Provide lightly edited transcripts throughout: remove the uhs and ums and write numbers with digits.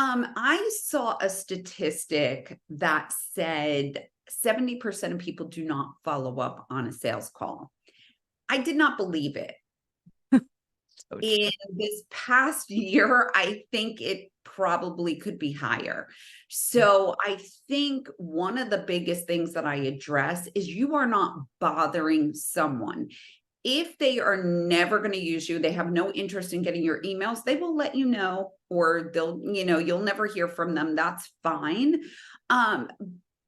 I saw a statistic that said 70% of people do not follow up on a sales call. I did not believe it. So In this past year, I think it probably could be higher. So I think one of the biggest things that I address is you are not bothering someone. If they are never going to use you, they have no interest in getting your emails, they will let you know, or they'll, you'll never hear from them. That's fine. Um,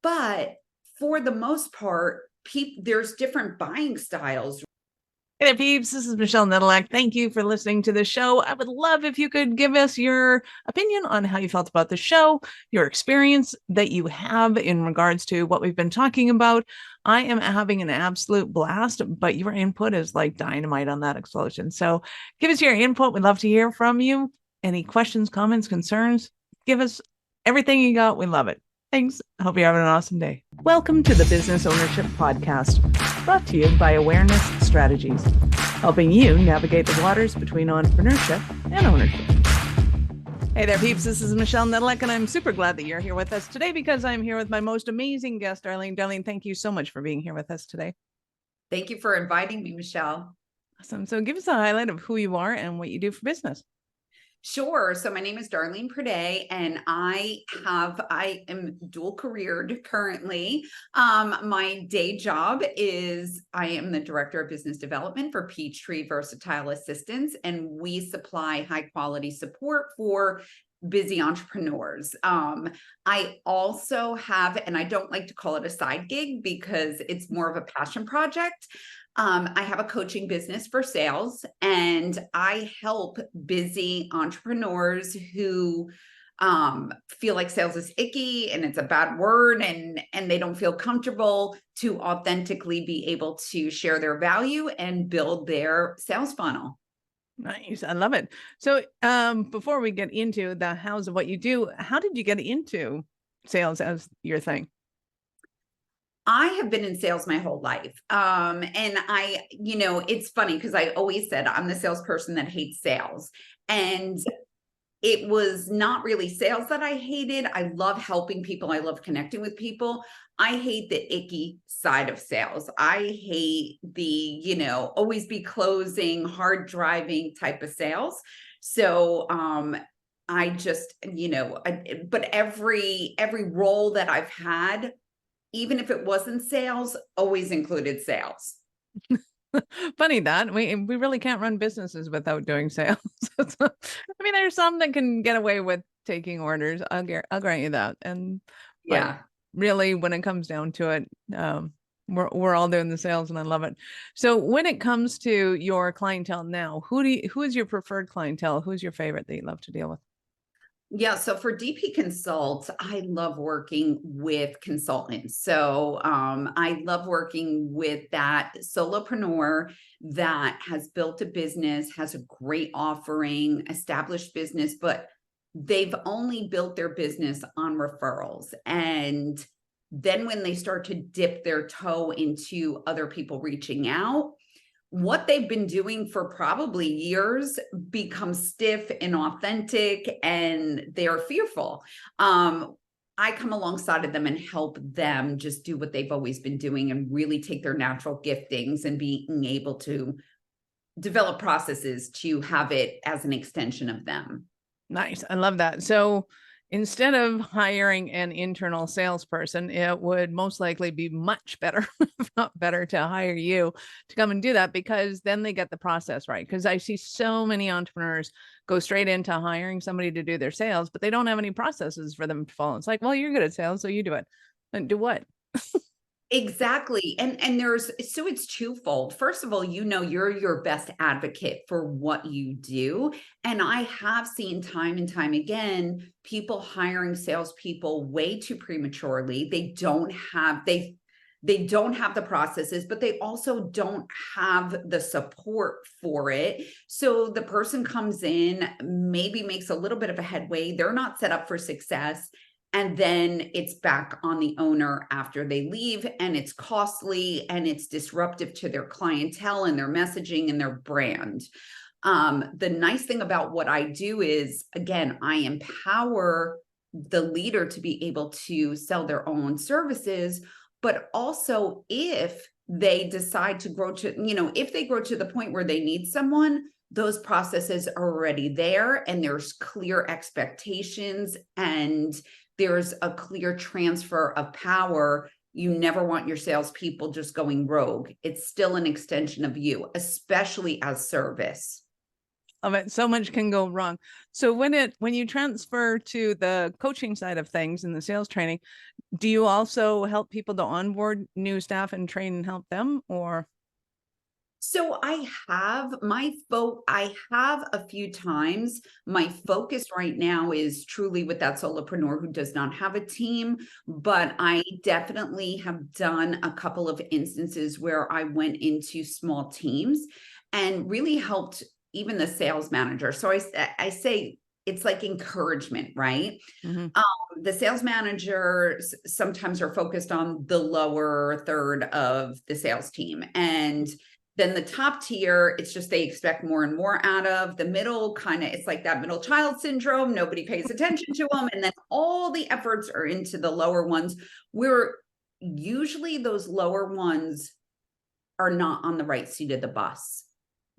but for the most part, there's different buying styles. Hey there, peeps. This is Michelle Nedelak. Thank you for listening to the show. I would love if you could give us your opinion on how you felt about the show, your experience that you have in regards to what we've been talking about. I am having an absolute blast, but your input is like dynamite on that explosion. So give us your input. We'd love to hear from you. Any questions, comments, concerns? Give us everything you got. We love it. Thanks. I hope you're having an awesome day. Welcome to the Business Ownership Podcast, brought to you by Awareness Strategies, helping you navigate the waters between entrepreneurship and ownership. Hey there, peeps. This is Michelle Nedelak, and I'm super glad that you're here with us today because I'm here with my most amazing guest, Darleen. Darleen, thank you so much for being here with us today. Thank you for inviting me, Michelle. Awesome. So give us a highlight of who you are and what you do for business. Sure. So my name is Darleen Priday, and I am dual careered currently. My day job is I am the director of business development for Peachtree Versatile Assistance, and we supply high quality support for busy entrepreneurs. I also have, and I don't like to call it a side gig because it's more of a passion project. I have a coaching business for sales, and I help busy entrepreneurs who feel like sales is icky and it's a bad word, and they don't feel comfortable to authentically be able to share their value and build their sales funnel. Nice. I love it. So before we get into the hows of what you do, how did you get into sales as your thing? I have been in sales my whole life. And it's funny because I always said I'm the salesperson that hates sales. And it was not really sales that I hated. I love helping people. I love connecting with people. I hate the icky side of sales. I hate the, always be closing, hard driving type of sales. So, I just, but every role that I've had, even if it wasn't sales, always included sales. Funny that we really can't run businesses without doing sales. I mean, there's some that can get away with taking orders. I'll grant you that. And Yeah. really, when it comes down to it, we're all doing the sales, and I love it. So when it comes to your clientele now, who is your preferred clientele? Who's your favorite that you love to deal with? Yeah. So for DP Consult, I love working with consultants. So I love working with that solopreneur that has built a business, has a great offering, established business, but they've only built their business on referrals. And then when they start to dip their toe into other people reaching out, what they've been doing for probably years becomes stiff, inauthentic, and they're fearful. I come alongside of them and help them just do what they've always been doing and really take their natural giftings and being able to develop processes to have it as an extension of them. Nice. I love that. So instead of hiring an internal salesperson, it would most likely be much better, if not better, to hire you to come and do that, because then they get the process right. Because I see so many entrepreneurs go straight into hiring somebody to do their sales, but they don't have any processes for them to follow. It's like, well, you're good at sales, so you do it. And do what? Exactly. And so it's twofold. First of all, you're your best advocate for what you do. And I have seen time and time again, people hiring salespeople way too prematurely. They don't have the processes, but they also don't have the support for it. So the person comes in, maybe makes a little bit of a headway. They're not set up for success. And then it's back on the owner after they leave, and it's costly and it's disruptive to their clientele and their messaging and their brand. The nice thing about what I do is, again, I empower the leader to be able to sell their own services, but also if they decide to grow to, if they grow to the point where they need someone, those processes are already there and there's clear expectations and there's a clear transfer of power. You never want your salespeople just going rogue. It's still an extension of you, especially as service. Of it, so much can go wrong. So when you transfer to the coaching side of things in the sales training, do you also help people to onboard new staff and train and help them, or? So I have a few times. My focus right now is truly with that solopreneur who does not have a team, but I definitely have done a couple of instances where I went into small teams and really helped even the sales manager. So I say it's like encouragement, right? Mhm. The sales managers sometimes are focused on the lower third of the sales team. And then the top tier, it's just they expect more and more out of the middle, kind of, it's like that middle child syndrome. Nobody pays attention to them. And then all the efforts are into the lower ones, where usually those lower ones are not on the right seat of the bus.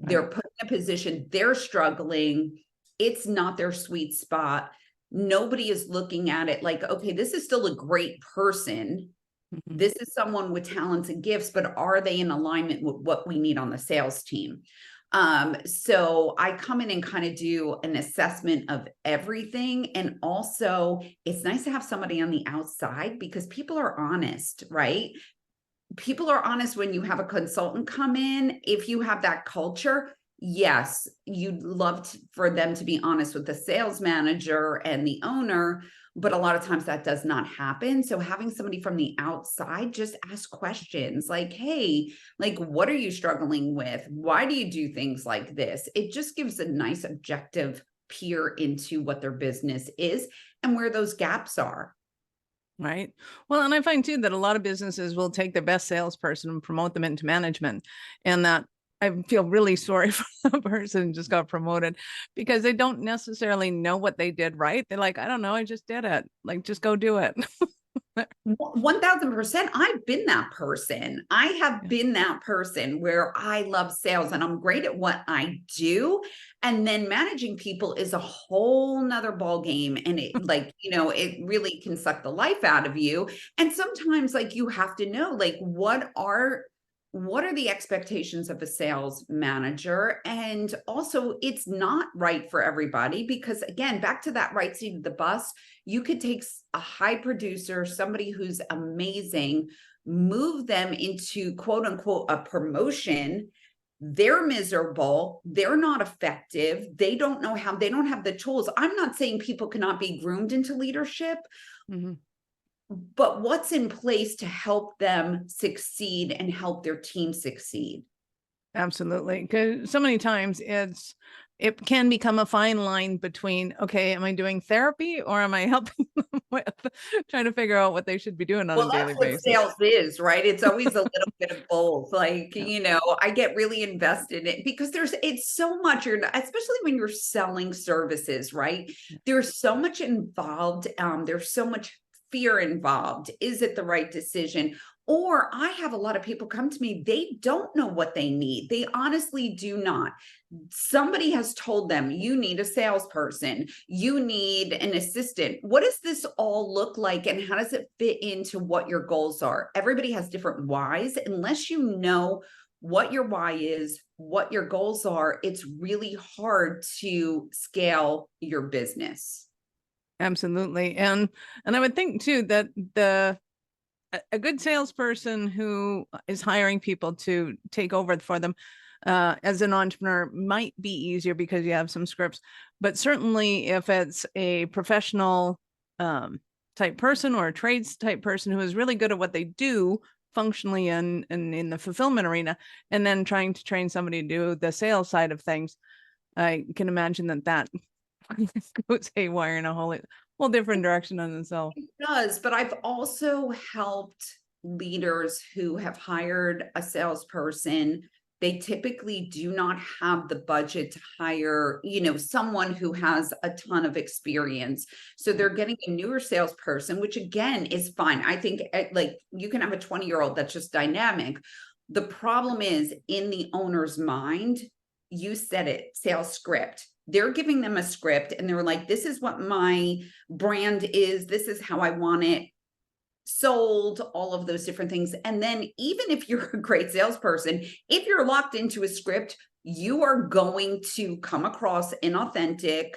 They're put in a position, they're struggling. It's not their sweet spot. Nobody is looking at it like, okay, this is still a great person. Mhm. This is someone with talents and gifts, but are they in alignment with what we need on the sales team? So I come in and kind of do an assessment of everything. And also, it's nice to have somebody on the outside because people are honest, right? People are honest when you have a consultant come in. If you have that culture, yes, you'd love for them to be honest with the sales manager and the owner, but a lot of times that does not happen. So having somebody from the outside just ask questions like, hey, like, what are you struggling with? Why do you do things like this? It just gives a nice objective peer into what their business is and where those gaps are. Right. Well, and I find too that a lot of businesses will take their best salesperson and promote them into management. And that I feel really sorry for the person who just got promoted because they don't necessarily know what they did right. They're like, I don't know, I just did it. Like, just go do it. 1000%. I've been that person. I have Yeah. been that person where I love sales and I'm great at what I do. And then managing people is a whole nother ball game. And it like, it really can suck the life out of you. And sometimes like you have to know like what are the expectations of a sales manager? And also it's not right for everybody because again, back to that right seat of the bus, you could take a high producer, somebody who's amazing, move them into quote unquote a promotion. They're miserable. They're not effective. They don't know how, they don't have the tools. I'm not saying people cannot be groomed into leadership, Mhm. but what's in place to help them succeed and help their team succeed? Absolutely. Because so many times it can become a fine line between, okay, am I doing therapy or am I helping them with trying to figure out what they should be doing on a Well, daily that's what basis? sales is, right? It's always a little bit of both. Like, Yeah. I get really invested in it because it's so much, especially when you're selling services, right? Yeah. There's so much involved. There's so much fear involved. Is it the right decision? Or I have a lot of people come to me, they don't know what they need. They honestly do not. Somebody has told them you need a salesperson, you need an assistant. What does this all look like and how does it fit into what your goals are? Everybody has different whys. Unless you know what your why is, what your goals are, it's really hard to scale your business. Absolutely. And I would think too that a good salesperson who is hiring people to take over for them as an entrepreneur might be easier because you have some scripts. But certainly, if it's a professional type person or a trades type person who is really good at what they do functionally and in the fulfillment arena, and then trying to train somebody to do the sales side of things, I can imagine that goes haywire in a whole different direction on itself. It does, but I've also helped leaders who have hired a salesperson they typically do not have the budget to hire, someone who has a ton of experience. So they're getting a newer salesperson, which again is fine. I think like you can have a 20-year-old that's just dynamic. The problem is in the owner's mind, you said it, sales script. They're giving them a script and they're like, this is what my brand is. This is how I want it sold, all of those different things. And then even if you're a great salesperson, if you're locked into a script, you are going to come across inauthentic,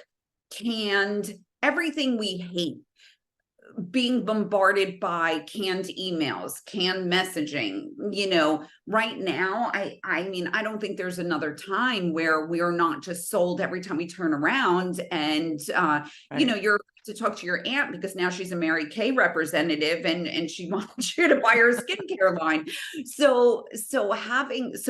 canned, everything we hate. Being bombarded by canned emails, canned messaging, right now, I mean, I don't think there's another time where we are not just sold every time we turn around and, you're to talk to your aunt because now she's a Mary Kay representative and she wants you to buy her skincare line. So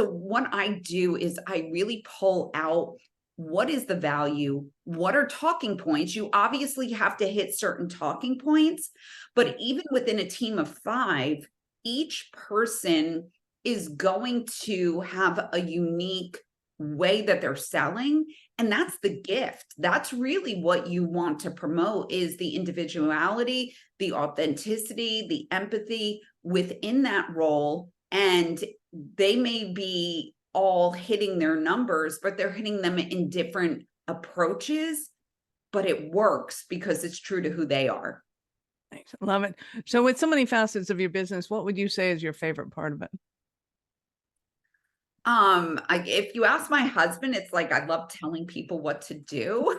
what I do is I really pull out what is the value? What are talking points? You obviously have to hit certain talking points, but even within a team of 5, each person is going to have a unique way that they're selling. And that's the gift. That's really what you want to promote is the individuality, the authenticity, the empathy within that role. And they may be all hitting their numbers, but they're hitting them in different approaches, but it works because it's true to who they are. Thanks. Love it. So with so many facets of your business, what would you say is your favorite part of it? If you ask my husband, it's like, I love telling people what to do.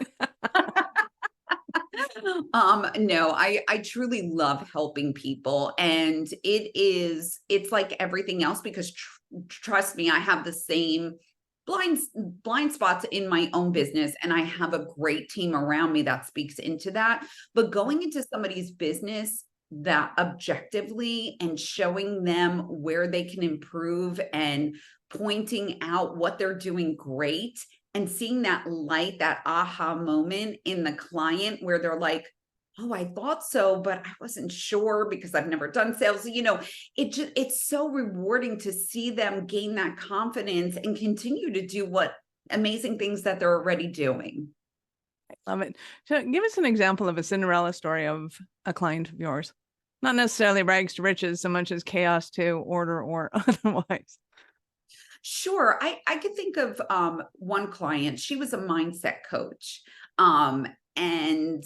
No, I truly love helping people, and it's like everything else because trust me, I have the same blind spots in my own business, and I have a great team around me that speaks into that. But going into somebody's business that objectively and showing them where they can improve and pointing out what they're doing great and seeing that light, that aha moment in the client where they're like, oh, I thought so, but I wasn't sure because I've never done sales. It's so rewarding to see them gain that confidence and continue to do what amazing things that they're already doing. I love it. So give us an example of a Cinderella story of a client of yours. Not necessarily rags to riches so much as chaos to order or otherwise. Sure. I could think of one client. She was a mindset coach. And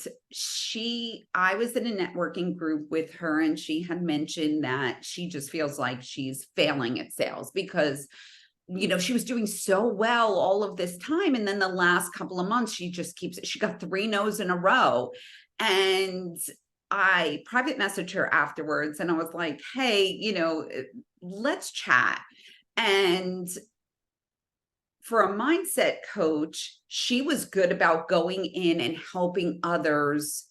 I was in a networking group with her, and she had mentioned that she just feels like she's failing at sales because, she was doing so well all of this time. And then the last couple of months, she got 3 no's in a row. And I private messaged her afterwards and I was like, hey, let's chat. And for a mindset coach, she was good about going in and helping others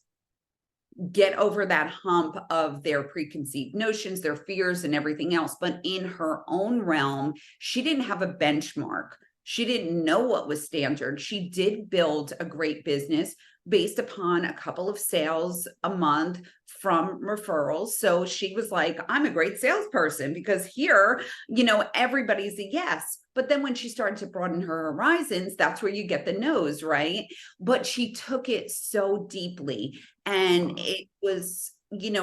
get over that hump of their preconceived notions, their fears, and everything else. But in her own realm, she didn't have a benchmark. She didn't know what was standard. She did build a great business based upon a couple of sales a month from referrals. So she was like, I'm a great salesperson because here, everybody's a yes. But then when she started to broaden her horizons, that's where you get the no's, right? But she took it so deeply. And it was,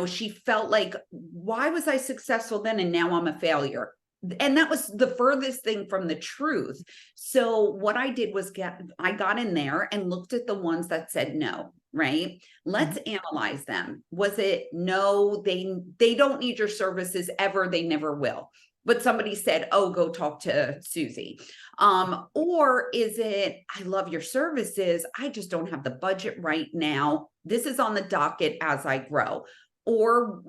she felt like, why was I successful then? And now I'm a failure. And that was the furthest thing from the truth. So what I did was I got in there and looked at the ones that said no, right? Let's analyze them. Was it no, they don't need your services ever, they never will. But somebody said, oh, go talk to Susie. Or is it, I love your services, I just don't have the budget right now. This is on the docket as I grow. Or,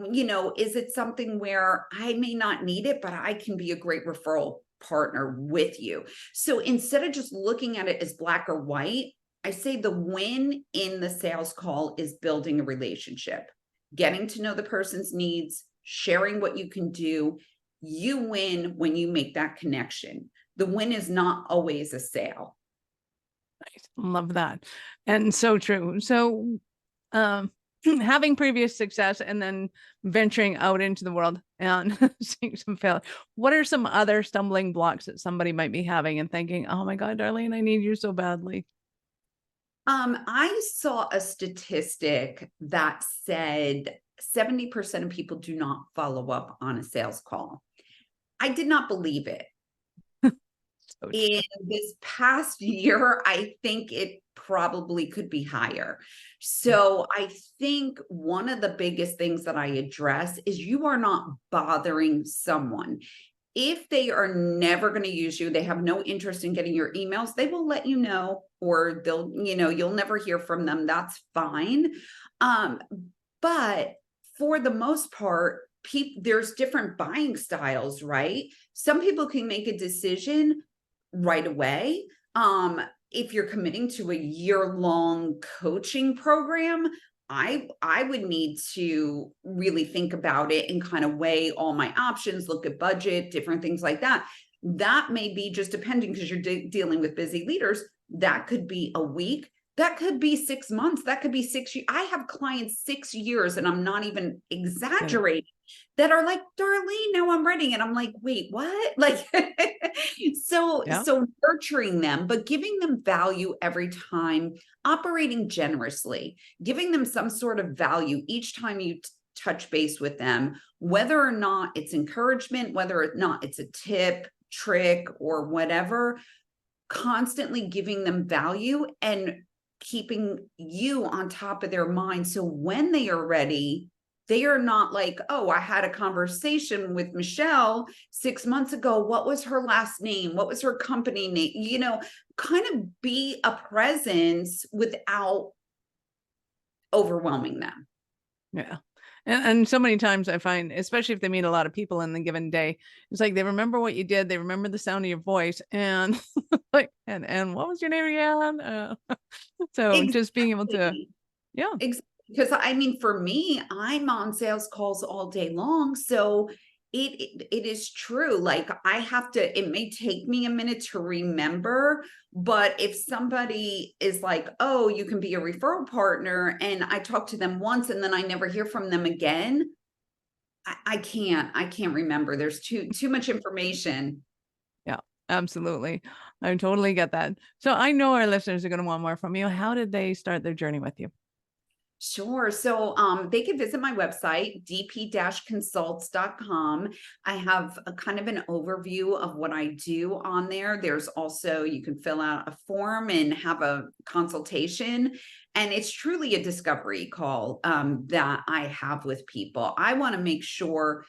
is it something where I may not need it, but I can be a great referral partner with you? So instead of just looking at it as black or white, I say the win in the sales call is building a relationship, getting to know the person's needs, sharing what you can do. You win when you make that connection. The win is not always a sale. Nice. Love that. And so true. So, having previous success and then venturing out into the world and seeing some failure. What are some other stumbling blocks that somebody might be having and thinking, oh my God, Darlene, I need you so badly? I saw a statistic that said 70% of people do not follow up on a sales call. I did not believe it. So In this past year, I think it probably could be higher. So I think one of the biggest things that I address is you are not bothering someone. If they are never going to use you, they have no interest in getting your emails, they will let you know, or they'll, you'll never hear from them. That's fine. Um, but for the most part, there's different buying styles, right? Some people can make a decision right away. If you're committing to a year-long coaching program, I would need to really think about it and kind of weigh all my options, look at budget, different things like that. That may be just depending, because you're dealing with busy leaders. That could be a week. That could be 6 months. That could be 6 years. I have clients 6 years, and I'm not even exaggerating, that are like, Darlene, now I'm ready. And I'm like, wait, what? Like, yeah, so nurturing them, but giving them value every time, operating generously, giving them some sort of value each time you touch base with them, whether or not it's encouragement, whether or not it's a tip, trick, or whatever, constantly giving them value and keeping you on top of their mind. So when they are ready, they are not like, oh, I had a conversation with Michelle 6 months ago. What was her last name? What was her company name? Kind of be a presence without overwhelming them. yeah. And so many times I find, especially if they meet a lot of people in the given day, it's like they remember what you did, they remember the sound of your voice, and like, and what was your name again? So just being able to, Exactly. yeah, Exactly. Because I mean, for me, I'm on sales calls all day long. So it is true. Like, I have to, it may take me a minute to remember, but if somebody is like, oh, you can be a referral partner, and I talk to them once and then I never hear from them again, I can't remember. There's too much information. yeah, absolutely. I totally get that. So I know our listeners are going to want more from you. How did they start their journey with you? Sure. So they can visit my website, dp-consults.com. I have a kind of an overview of what I do on there. There's also, you can fill out a form and have a consultation. And it's truly a discovery call that I have with people. I want to make sure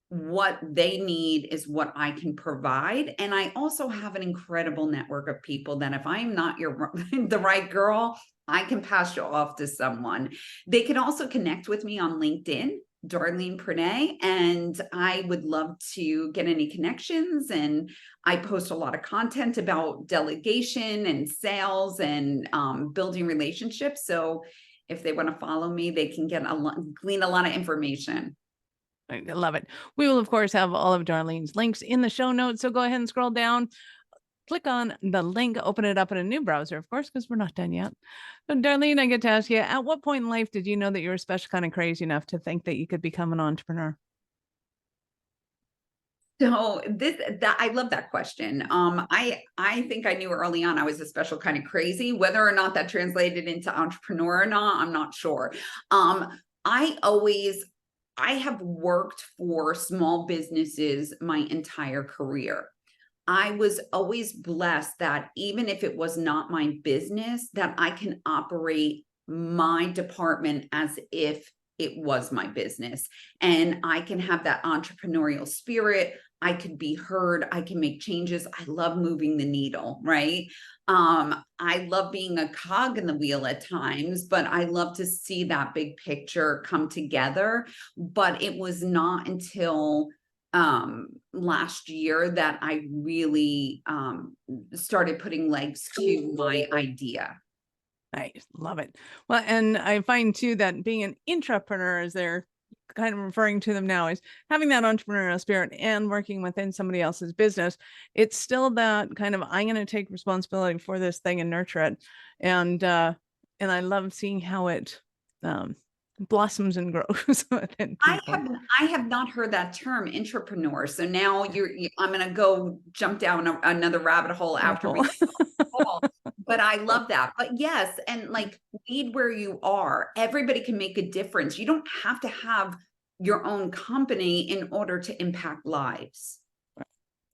what they need is what I can provide. And I also have an incredible network of people that if I'm not the right girl, I can pass you off to someone. They can also connect with me on LinkedIn, Darleen Priday, and I would love to get any connections. And I post a lot of content about delegation and sales and building relationships. So if they want to follow me, they can glean a lot of information. I love it. We will, of course, have all of Darlene's links in the show notes. So go ahead and scroll down, click on the link, open it up in a new browser, of course, because we're not done yet. So, Darlene, I get to ask you, at what point in life did you know that you were special kind of crazy enough to think that you could become an entrepreneur? So I love that question. I think I knew early on I was a special kind of crazy. Whether or not that translated into entrepreneur or not, I'm not sure. Um, I always I have worked for small businesses my entire career. I was always blessed that even if it was not my business, that I can operate my department as if it was my business. And I can have that entrepreneurial spirit. I could be heard. I can make changes. I love moving the needle, right? I love being a cog in the wheel at times, but I love to see that big picture come together. But it was not until last year that I really started putting legs to my idea. I love it. Well, and I find too that being an intrapreneur, as they're kind of referring to them now, is having that entrepreneurial spirit and working within somebody else's business. It's still that kind of, I'm going to take responsibility for this thing and nurture it. And I love seeing how it blossoms and grows within people. I have not heard that term, intrapreneur. So now I'm going to go jump down another rabbit hole after we call. But I love that. But yes, and like lead where you are. Everybody can make a difference. You don't have to have your own company in order to impact lives.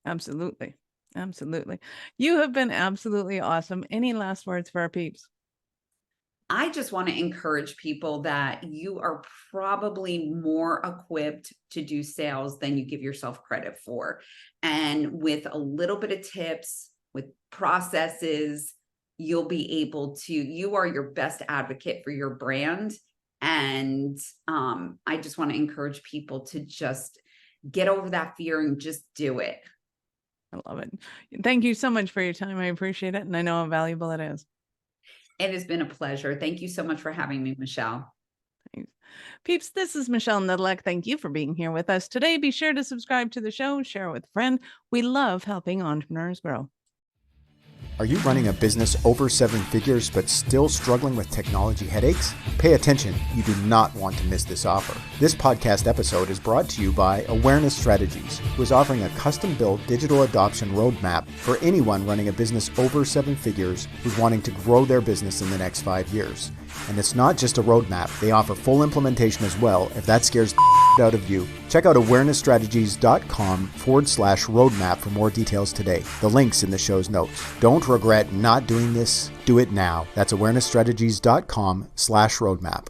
Absolutely. Absolutely. You have been absolutely awesome. Any last words for our peeps? I just want to encourage people that you are probably more equipped to do sales than you give yourself credit for. And with a little bit of tips, with processes, you'll be able to, you are your best advocate for your brand. And I just want to encourage people to just get over that fear and just do it. I love it. Thank you so much for your time. I appreciate it. And I know how valuable it is. It has been a pleasure. Thank you so much for having me, Michelle. Thanks. Peeps, this is Michelle Nedelec. Thank you for being here with us today. Be sure to subscribe to the show, share it with a friend. We love helping entrepreneurs grow. Are you running a business over 7 figures but still struggling with technology headaches? Pay attention, you do not want to miss this offer. This podcast episode is brought to you by Awareness Strategies, who is offering a custom-built digital adoption roadmap for anyone running a business over 7 figures who's wanting to grow their business in the next 5 years. And it's not just a roadmap, they offer full implementation as well if that scares the out of you. Check out awarenessstrategies.com/roadmap for more details today. The link's in the show's notes. Don't regret not doing this. Do it now. That's awarenessstrategies.com/roadmap.